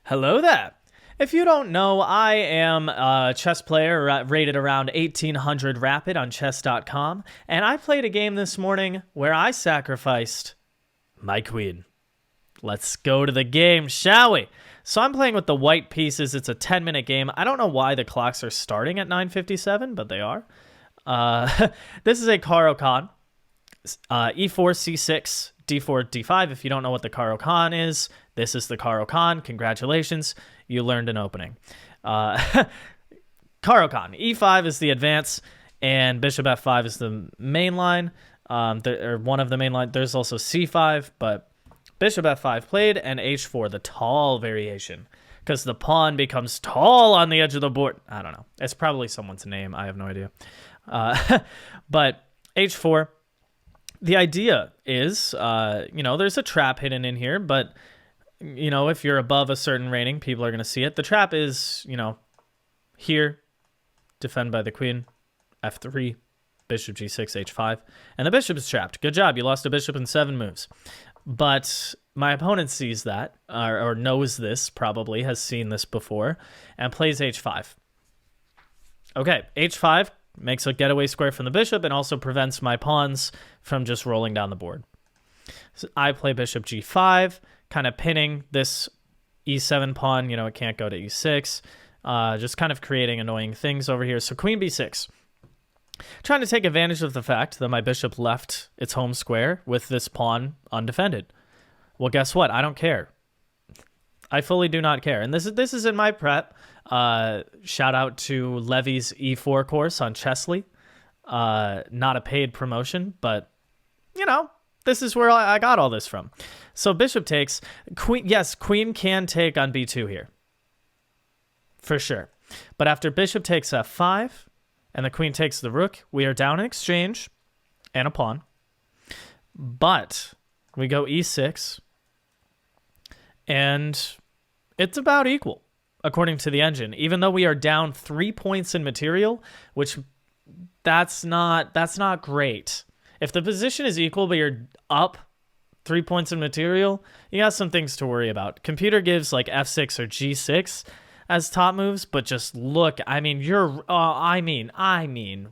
Hello there. If you don't know, I am a chess player rated around 1800 rapid on chess.com, and I played a game this morning where I sacrificed my queen. Let's go to the game, shall we? So I'm playing with the white pieces. It's a 10-minute game. I don't know why the clocks are starting at 9:57, but they are. This is a Caro-Kann. E4, C6, D4, D5. If you don't know what the Caro-Kann is, this is the Caro-Kann. Congratulations, you learned an opening. Caro-Kann. E5 is the advance, and Bishop F5 is the main line, or one of the main line. There's also C5, but Bishop F5 played, and H4, the tall variation, because the pawn becomes tall on the edge of the board. I don't know. It's probably someone's name. I have no idea. But H4. The idea is, there's a trap hidden in here, but, if you're above a certain rating, people are going to see it. The trap is, here, defend by the queen, F3, bishop G6, H5, and the bishop is trapped. Good job. You lost a bishop in 7 moves. But my opponent sees that, or knows this, probably, has seen this before, and plays H5. Okay, H5 makes a getaway square from the bishop and also prevents my pawns from just rolling down the board. So I play bishop G5, kind of pinning this E7 pawn. It can't go to E6. Just kind of creating annoying things over here. So queen B6. Trying to take advantage of the fact that my bishop left its home square with this pawn undefended. Well, guess what? I don't care. I fully do not care. And this is in my prep. Shout out to Levy's E4 course on Chessly. Not a paid promotion, but, this is where I got all this from. So bishop takes. Queen, yes, queen can take on B2 here. For sure. But after bishop takes F5 and the queen takes the rook, we are down in exchange and a pawn. But we go E6. And it's about equal, according to the engine. Even though we are down 3 points in material, which that's not great. If the position is equal, but you're up 3 points in material, you got some things to worry about. Computer gives like F6 or G6 as top moves, but just look,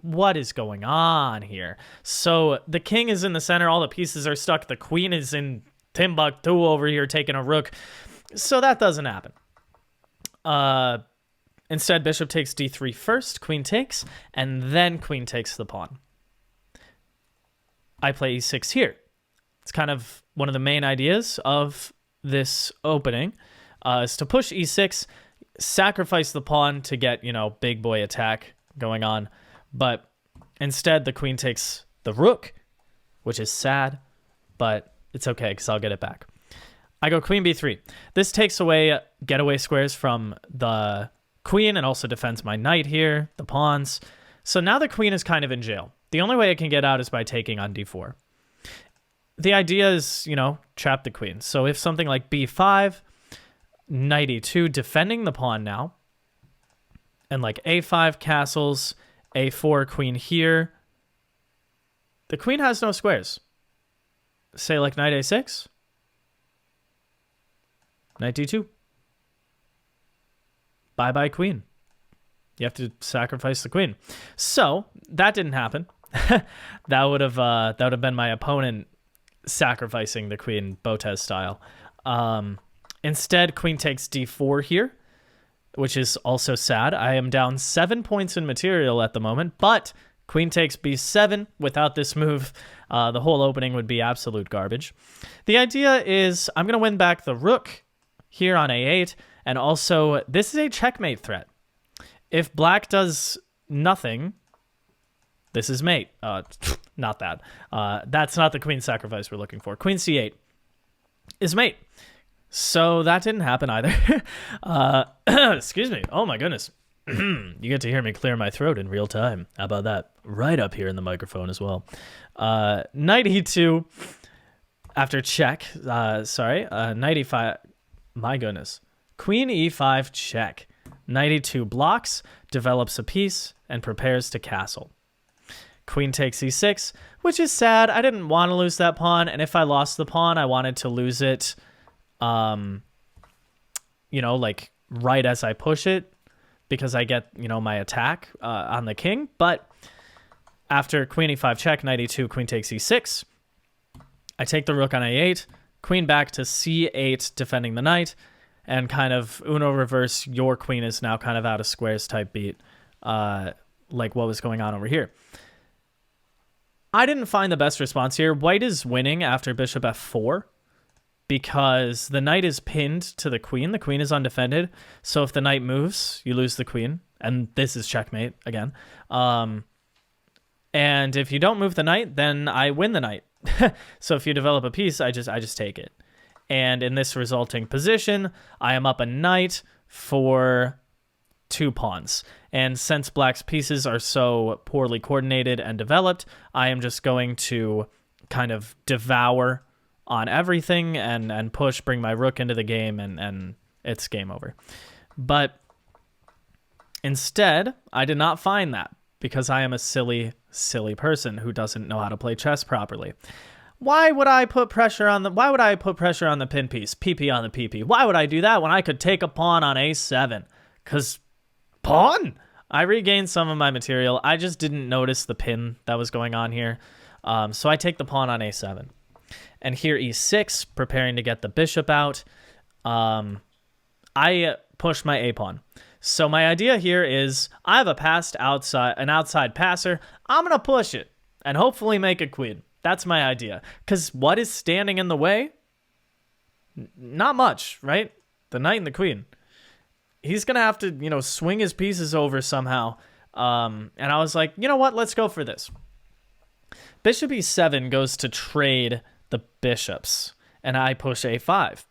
what is going on here? So the king is in the center, all the pieces are stuck, the queen is in Timbuktu over here taking a rook. So that doesn't happen. Instead, bishop takes D3 first, queen takes, and then queen takes the pawn. I play E6 here. It's kind of one of the main ideas of this opening, is to push E6, sacrifice the pawn to get, big boy attack going on. But instead, the queen takes the rook, which is sad, but it's okay because I'll get it back. I go queen b3. This takes away getaway squares from the queen and also defends my knight here, the pawns. So now the queen is kind of in jail. The only way it can get out is by taking on d4. The idea is, trap the queen. So if something like b5, knight e2, defending the pawn now, and like a5 castles, a4, queen here, the queen has no squares. Say like knight a6, knight d2. Bye-bye queen. You have to sacrifice the queen. So that didn't happen. that would have been my opponent sacrificing the queen, Botez style. Instead, queen takes d4 here, which is also sad. I am down 7 points in material at the moment, but queen takes b7. Without this move, the whole opening would be absolute garbage. The idea is I'm going to win back the rook here on a8, and also this is a checkmate threat. If black does nothing, this is mate. Not that. That's not the queen sacrifice we're looking for. Queen c8 is mate. So that didn't happen either. Excuse me. Oh my goodness. You get to hear me clear my throat in real time. How about that? Right up here in the microphone as well. Knight e2 after check. Knight e5. My goodness. Queen e5 check. Knight e2 blocks, develops a piece, and prepares to castle. Queen takes e6, which is sad. I didn't want to lose that pawn, and if I lost the pawn, I wanted to lose it, you know, like right as I push it, because I get, you know, my attack on the king. But after queen e5 check, knight e2, queen takes e6, I take the rook on a8, queen back to c8, defending the knight, and kind of Uno reverse, your queen is now kind of out of squares type beat, like what was going on over here. I didn't find the best response here. White is winning after bishop f4 because the knight is pinned to the queen. The queen is undefended. So if the knight moves, you lose the queen. And this is checkmate again. And if you don't move the knight, then I win the knight. So if you develop a piece, I just take it. And in this resulting position, I am up a knight for 2 pawns. And since black's pieces are so poorly coordinated and developed, I am just going to kind of devour on everything and push, bring my rook into the game, and it's game over. But instead, I did not find that because I am a silly, silly person who doesn't know how to play chess properly. Why would I put pressure on the pin piece, PP on the PP? Why would I do that when I could take a pawn on a7? Because pawn? I regained some of my material. I just didn't notice the pin that was going on here. So I take the pawn on a7. And here e6, preparing to get the bishop out. I push my a-pawn. So my idea here is I have an outside passer. I'm going to push it and hopefully make a queen. That's my idea. Because what is standing in the way? Not much, right? The knight and the queen. He's going to have to, you know, swing his pieces over somehow. And I was like, you know what? Let's go for this. Bishop e7 goes to trade the bishops. And I push a5.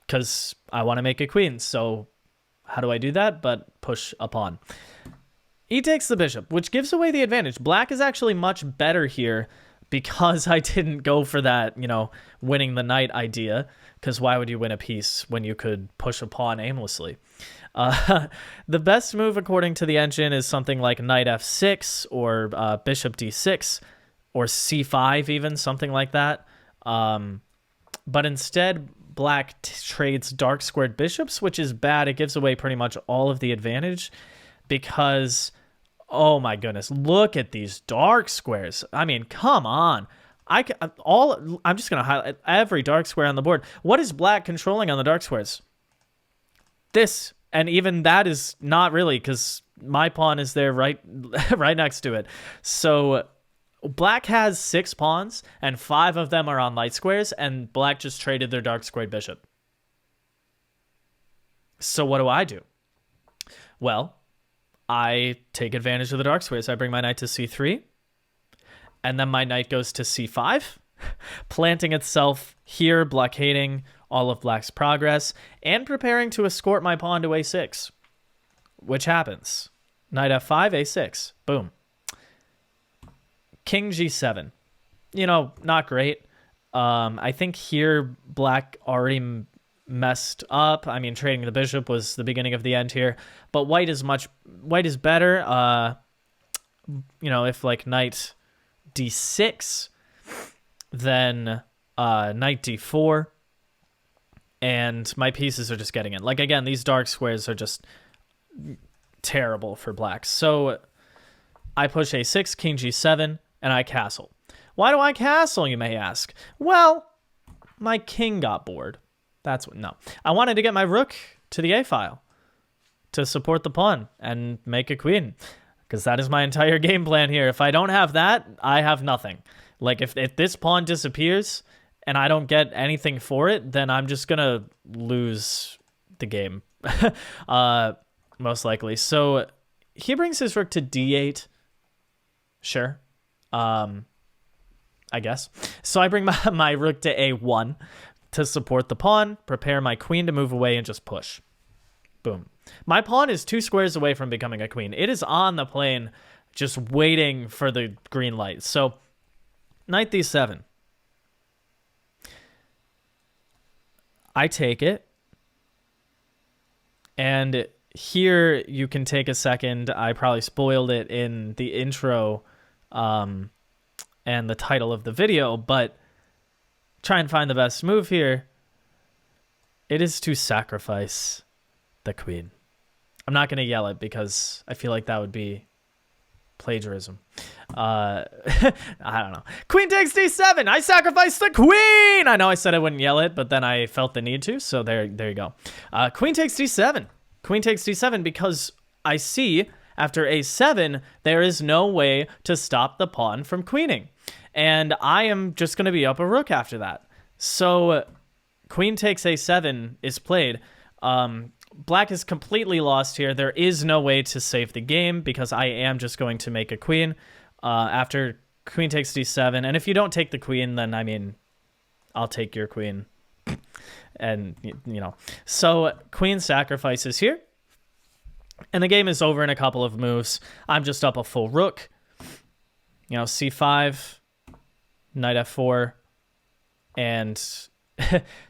Because I want to make a queen. So how do I do that? But push a pawn. He takes the bishop, which gives away the advantage. Black is actually much better here because I didn't go for that, you know, winning the knight idea. Because why would you win a piece when you could push a pawn aimlessly? The best move, according to the engine, is something like knight f6 or bishop d6 or c5 even, something like that. But instead, black trades dark squared bishops, which is bad. It gives away pretty much all of the advantage because, oh my goodness, look at these dark squares. I mean, come on. I'm just going to highlight every dark square on the board. What is black controlling on the dark squares? This, and even that is not really because my pawn is there right next to it. So black has 6 pawns, and 5 of them are on light squares, and black just traded their dark squared bishop. So what do? Well, I take advantage of the dark squares. I bring my knight to c3, and then my knight goes to c5, planting itself here, blockading all of black's progress, and preparing to escort my pawn to a6, which happens. Knight f5, a6, boom. King g7, you know, not great. I think here black already messed up. I mean, trading the bishop was the beginning of the end here, but white is better. You know, if like knight d6, then knight d4, and my pieces are just getting in. Like, again, these dark squares are just terrible for black. So I push a6, king g7, and I castle. Why do I castle, you may ask? Well, my king got bored. No. I wanted to get my rook to the a file to support the pawn and make a queen, because that is my entire game plan here. If I don't have that, I have nothing. Like, if this pawn disappears and I don't get anything for it, then I'm just going to lose the game, most likely. So he brings his rook to d8. Sure. I guess. So I bring my rook to a1 to support the pawn, prepare my queen to move away, and just push. Boom. My pawn is 2 squares away from becoming a queen. It is on the plane just waiting for the green light. So knight d7. I take it. And here you can take a second. I probably spoiled it in the intro and the title of the video, but try and find the best move here. It is to sacrifice the queen. I'm not going to yell it because I feel like that would be plagiarism. I don't know. Queen takes d7. I sacrifice the queen. I know I said I wouldn't yell it, but then I felt the need to. So there you go. Queen takes d7. Queen takes d7 because I see after a7, there is no way to stop the pawn from queening. And I am just going to be up a rook after that. So queen takes a7 is played. Black is completely lost here. There is no way to save the game because I am just going to make a queen after queen takes d7. And if you don't take the queen, then, I mean, I'll take your queen. And, you know. So queen sacrifices here. And the game is over in a couple of moves. I'm just up a full rook. You know, c5, knight f4, and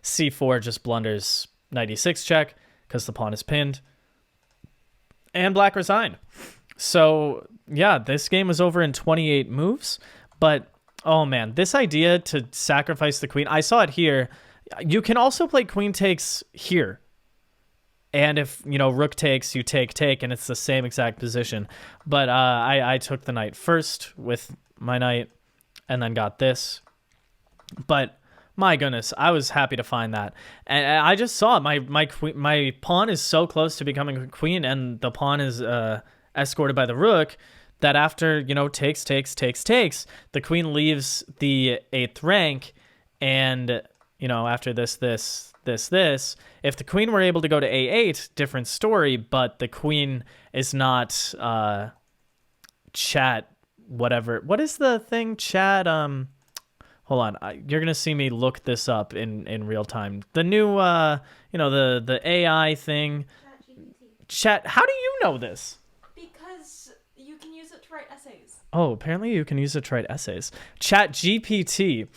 c4 just blunders knight e6 check because the pawn is pinned. And black resigned. So, yeah, this game was over in 28 moves. But, oh man, this idea to sacrifice the queen, I saw it here. You can also play queen takes here. And if, you know, rook takes, you take, and it's the same exact position. But I took the knight first with my knight and then got this. But my goodness, I was happy to find that. And I just saw my pawn is so close to becoming a queen, and the pawn is escorted by the rook, that after, you know, takes, the queen leaves the 8th rank. And, you know, after this, if the queen were able to go to a8, different story, but the queen is not chat whatever. What is the thing? Chat, hold on. You're going to see me look this up in real time. The new, you know, the AI thing. Chat. How do you know this? Because you can use it to write essays. Oh, apparently you can use it to write essays. Chat GPT,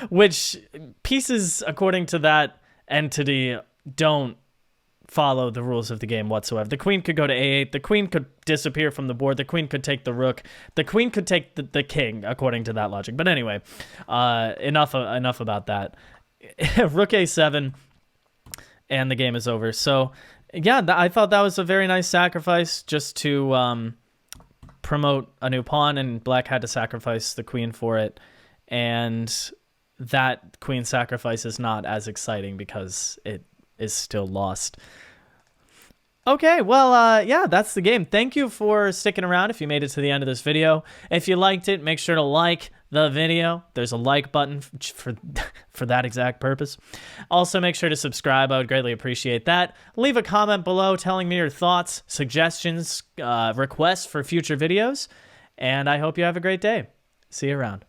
which pieces, according to that entity, don't follow the rules of the game whatsoever. The queen could go to a8. The queen could disappear from the board. The queen could take the rook. The queen could take the king, according to that logic. But anyway, enough about that. Rook a7, and the game is over. So, yeah, I thought that was a very nice sacrifice just to promote a new pawn, and black had to sacrifice the queen for it. And that queen sacrifice is not as exciting because it is still lost. Okay, well, yeah, that's the game. Thank you for sticking around if you made it to the end of this video. If you liked it, make sure to like the video. There's a like button for that exact purpose. Also, make sure to subscribe. I would greatly appreciate that. Leave a comment below telling me your thoughts, suggestions, requests for future videos. And I hope you have a great day. See you around.